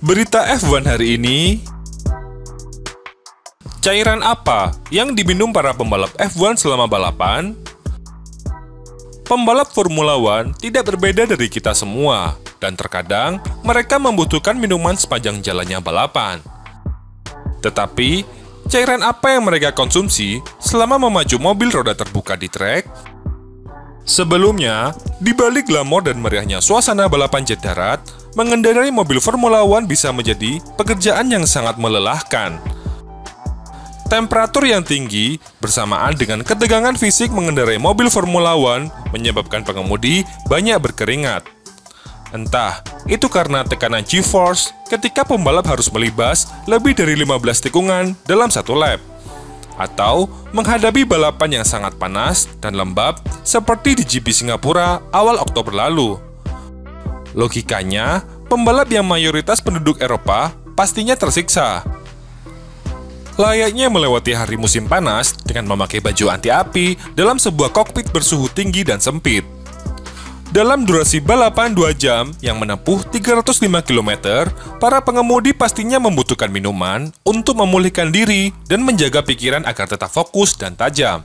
Berita F1 hari ini, cairan apa yang diminum para pembalap F1 selama balapan? Pembalap Formula One tidak berbeda dari kita semua, dan terkadang mereka membutuhkan minuman sepanjang jalannya balapan. Tetapi, cairan apa yang mereka konsumsi selama memacu mobil roda terbuka di trek? Sebelumnya, di balik glamor dan meriahnya suasana balapan jet darat, mengendarai mobil Formula One bisa menjadi pekerjaan yang sangat melelahkan. Temperatur yang tinggi bersamaan dengan ketegangan fisik mengendarai mobil Formula One menyebabkan pengemudi banyak berkeringat. Entah itu karena tekanan G-force ketika pembalap harus melibas lebih dari 15 tikungan dalam satu lap, atau menghadapi balapan yang sangat panas dan lembab seperti di GP Singapura awal Oktober lalu. Logikanya, pembalap yang mayoritas penduduk Eropa pastinya tersiksa. Layaknya melewati hari musim panas dengan memakai baju anti-api dalam sebuah kokpit bersuhu tinggi dan sempit. Dalam durasi balapan 2 jam yang menempuh 305 km, para pengemudi pastinya membutuhkan minuman untuk memulihkan diri dan menjaga pikiran agar tetap fokus dan tajam.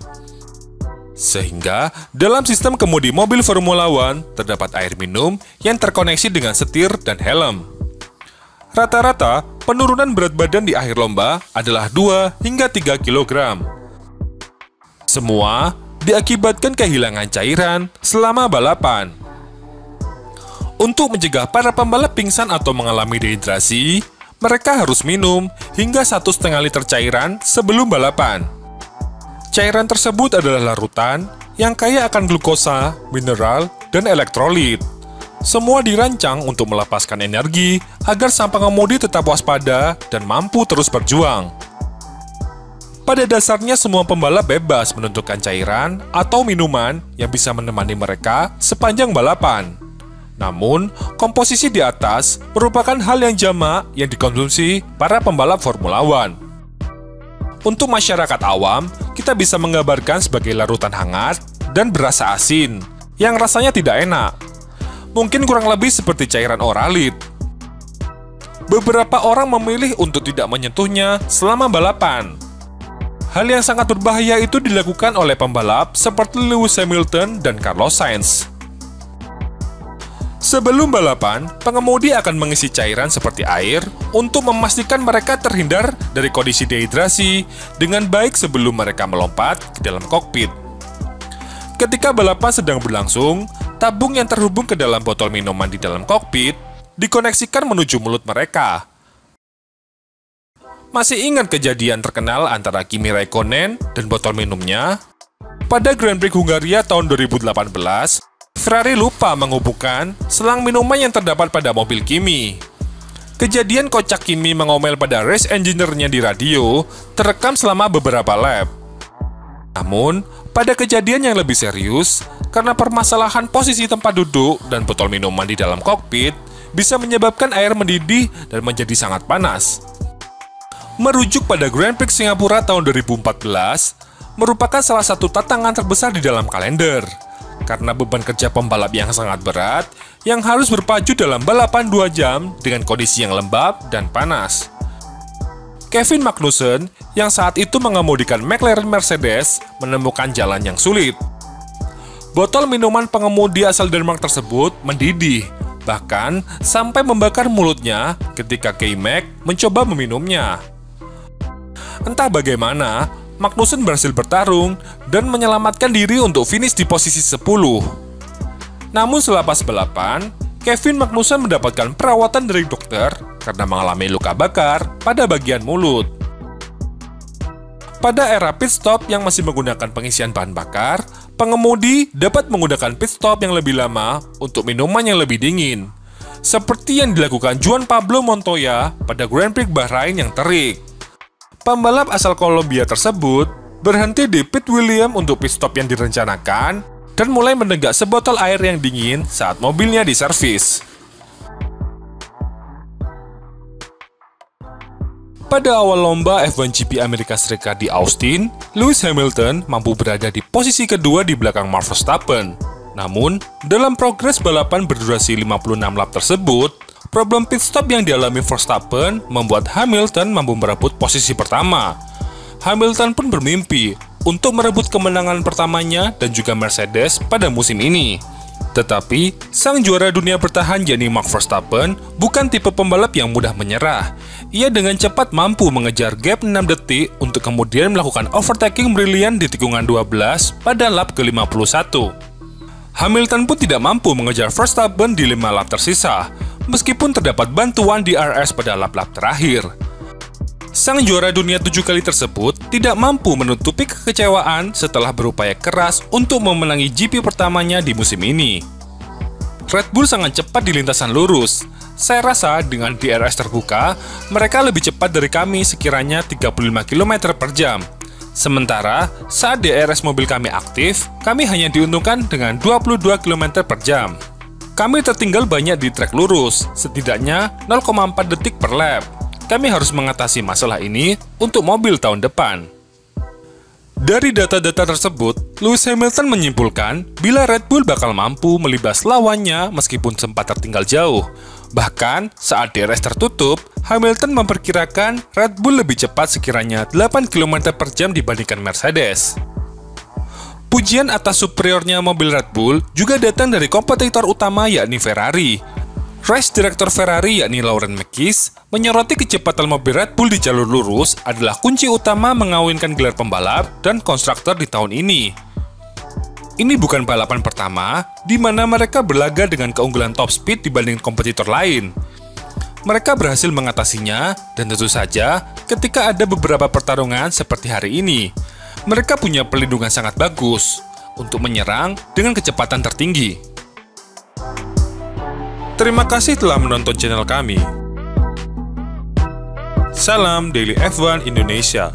Sehingga, dalam sistem kemudi mobil Formula One, terdapat air minum yang terkoneksi dengan setir dan helm. Rata-rata, penurunan berat badan di akhir lomba adalah 2 hingga 3 kg. Semua diakibatkan kehilangan cairan selama balapan. Untuk mencegah para pembalap pingsan atau mengalami dehidrasi, mereka harus minum hingga 1,5 liter cairan sebelum balapan. Cairan tersebut adalah larutan yang kaya akan glukosa, mineral, dan elektrolit. Semua dirancang untuk melepaskan energi agar sang pengemudi tetap waspada dan mampu terus berjuang. Pada dasarnya semua pembalap bebas menentukan cairan atau minuman yang bisa menemani mereka sepanjang balapan. Namun, komposisi di atas merupakan hal yang jamak yang dikonsumsi para pembalap Formula One. Untuk masyarakat awam, kita bisa menggambarkan sebagai larutan hangat dan berasa asin, yang rasanya tidak enak. Mungkin kurang lebih seperti cairan oralit. Beberapa orang memilih untuk tidak menyentuhnya selama balapan. Hal yang sangat berbahaya itu dilakukan oleh pembalap seperti Lewis Hamilton dan Carlos Sainz. Sebelum balapan, pengemudi akan mengisi cairan seperti air untuk memastikan mereka terhindar dari kondisi dehidrasi dengan baik sebelum mereka melompat ke dalam kokpit. Ketika balapan sedang berlangsung, tabung yang terhubung ke dalam botol minuman di dalam kokpit dikoneksikan menuju mulut mereka. Masih ingat kejadian terkenal antara Kimi Raikkonen dan botol minumnya? Pada Grand Prix Hungaria tahun 2018, Ferrari lupa menghubungkan selang minuman yang terdapat pada mobil Kimi. Kejadian kocak Kimi mengomel pada race engineer-nya di radio terekam selama beberapa lap. Namun, pada kejadian yang lebih serius, karena permasalahan posisi tempat duduk dan botol minuman di dalam kokpit bisa menyebabkan air mendidih dan menjadi sangat panas. Merujuk pada Grand Prix Singapura tahun 2014, merupakan salah satu tantangan terbesar di dalam kalender, karena beban kerja pembalap yang sangat berat yang harus berpacu dalam balapan 2 jam dengan kondisi yang lembab dan panas. Kevin Magnussen, yang saat itu mengemudikan McLaren Mercedes, menemukan jalan yang sulit. Botol minuman pengemudi asal Denmark tersebut mendidih, bahkan sampai membakar mulutnya ketika K-Mag mencoba meminumnya. Entah bagaimana, Magnussen berhasil bertarung dan menyelamatkan diri untuk finish di posisi 10. Namun selepas balapan, Kevin Magnussen mendapatkan perawatan dari dokter karena mengalami luka bakar pada bagian mulut. Pada era pit stop yang masih menggunakan pengisian bahan bakar, pengemudi dapat menggunakan pit stop yang lebih lama untuk minuman yang lebih dingin, seperti yang dilakukan Juan Pablo Montoya pada Grand Prix Bahrain yang terik. Pembalap asal Kolombia tersebut berhenti di pit William untuk pit stop yang direncanakan dan mulai menenggak sebotol air yang dingin saat mobilnya diservis. Pada awal lomba F1 GP Amerika Serikat di Austin, Lewis Hamilton mampu berada di posisi kedua di belakang Max Verstappen. Namun, dalam progres balapan berdurasi 56 lap tersebut, Problem pit stop yang dialami Verstappen membuat Hamilton mampu merebut posisi pertama. Hamilton pun bermimpi untuk merebut kemenangan pertamanya dan juga Mercedes pada musim ini. Tetapi, sang juara dunia bertahan yakni Max Verstappen bukan tipe pembalap yang mudah menyerah. Ia dengan cepat mampu mengejar gap 6 detik untuk kemudian melakukan overtaking brilian di tikungan 12 pada lap ke-51. Hamilton pun tidak mampu mengejar Verstappen di 5 lap tersisa, meskipun terdapat bantuan di DRS pada lap-lap terakhir. Sang juara dunia 7 kali tersebut tidak mampu menutupi kekecewaan setelah berupaya keras untuk memenangi GP pertamanya di musim ini. Red Bull sangat cepat di lintasan lurus. Saya rasa dengan DRS terbuka, mereka lebih cepat dari kami sekiranya 35 km per jam. Sementara, saat DRS mobil kami aktif, kami hanya diuntungkan dengan 22 km per jam. Kami tertinggal banyak di trek lurus, setidaknya 0,4 detik per lap. Kami harus mengatasi masalah ini untuk mobil tahun depan. Dari data-data tersebut, Lewis Hamilton menyimpulkan bila Red Bull bakal mampu melibas lawannya meskipun sempat tertinggal jauh. Bahkan, saat DRS tertutup, Hamilton memperkirakan Red Bull lebih cepat sekiranya 8 km per jam dibandingkan Mercedes. Pujian atas superiornya mobil Red Bull juga datang dari kompetitor utama yakni Ferrari. Race Director Ferrari yakni Laurent Mekies menyoroti kecepatan mobil Red Bull di jalur lurus adalah kunci utama mengawinkan gelar pembalap dan konstruktor di tahun ini. Ini bukan balapan pertama di mana mereka berlaga dengan keunggulan top speed dibanding kompetitor lain. Mereka berhasil mengatasinya dan tentu saja ketika ada beberapa pertarungan seperti hari ini, mereka punya perlindungan sangat bagus untuk menyerang dengan kecepatan tertinggi. Terima kasih telah menonton channel kami. Salam Daily F1 Indonesia.